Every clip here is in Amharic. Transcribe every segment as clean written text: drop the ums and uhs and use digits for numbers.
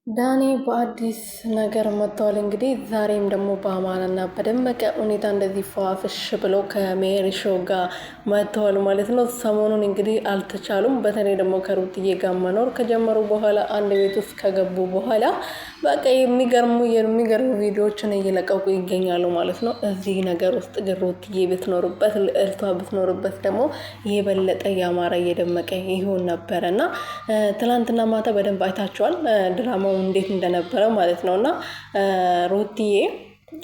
ዳኒ በአዲስ ነገር መጥተዋል። እንግዲህ ዛሬም ደግሞ በአማረና በደመቀ ሁኔታ እንደዚህ ፏፍሽ ብለው ከሜሪ ሾው ጋር መጥተዋል ማለት ነው። ሰሞኑን እንግዲህ አልተቻሉም። በተለይ ደግሞ ከሩትዬ ጋር መኖር ከጀመሩ በኋላ አንድ ቤት ውስጥ ከገቡ በኋላ በቃ የሚገርሙ ቪዲዮዎችን እየለቀቁ ይገኛሉ ማለት ነው። እዚህ ነገር ውስጥ ግን ሩትዬ ብትኖርበት፣ ልዕልቷ ብትኖርበት ደግሞ የበለጠ ያማረ እየደመቀ ይሆን ነበረ እና ትላንትና ማታ በደንብ አይታችኋል ድራማው እንዴት እንደነበረ ማለት ነውና ሩትዬ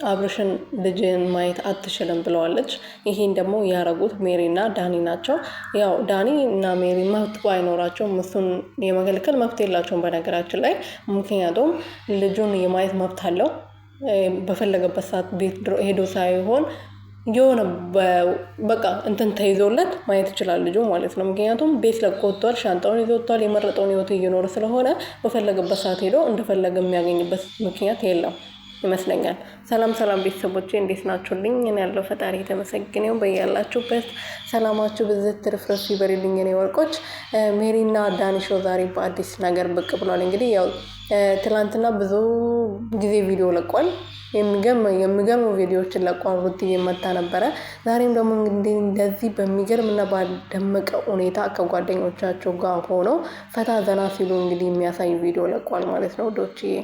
አብርሽን ልጅን ማየት አትችልም ብለዋለች። ይሄን ደግሞ ያረጉት ሜሪና ዳኒ ናቸው። ያው ዳኒ እና ሜሪ መብት ባይኖራቸውም እሱን የመከልከል መብት የላቸውም በነገራችን ላይ። ምክንያቱም ልጁን የማየት መብት አለው። በፈለገበት ሰዓት ቤት ሄዶ ሳይሆን የሆነ በቃ እንትን ተይዞለት ማየት ይችላል ልጁ ማለት ነው። ምክንያቱም ቤት ለቆ ወጥቷል፣ ሻንጣውን ይዞ ወጥቷል። የመረጠውን ህይወት እየኖረ ስለሆነ በፈለገበት ሰዓት ሄዶ እንደፈለገ የሚያገኝበት ምክንያት የለም ይመስለኛል። ሰላም ቤተሰቦቼ እንዴት ናችሁልኝ? እኔ ያለው ፈጣሪ የተመሰገነው። በያላችሁበት ሰላማችሁ ብዝት ትርፍርፍ ይበልልኝ የኔ ወርቆች። ሜሪና ዳኒ ሾው ዛሬ በአዲስ ነገር ብቅ ብሏል። እንግዲህ ያው ትላንትና ብዙ ጊዜ ቪዲዮ ለቋል። የሚገርሙ ቪዲዮዎችን ለቋል። ሩትዬ መታ ነበረ። ዛሬም ደግሞ እንግዲህ እንደዚህ በሚገርም እና ባደመቀ ሁኔታ ከጓደኞቻቸው ጋር ሆነው ፈታ ዘና ሲሉ እንግዲህ የሚያሳይ ቪዲዮ ለቋል ማለት ነው ዶችዬ።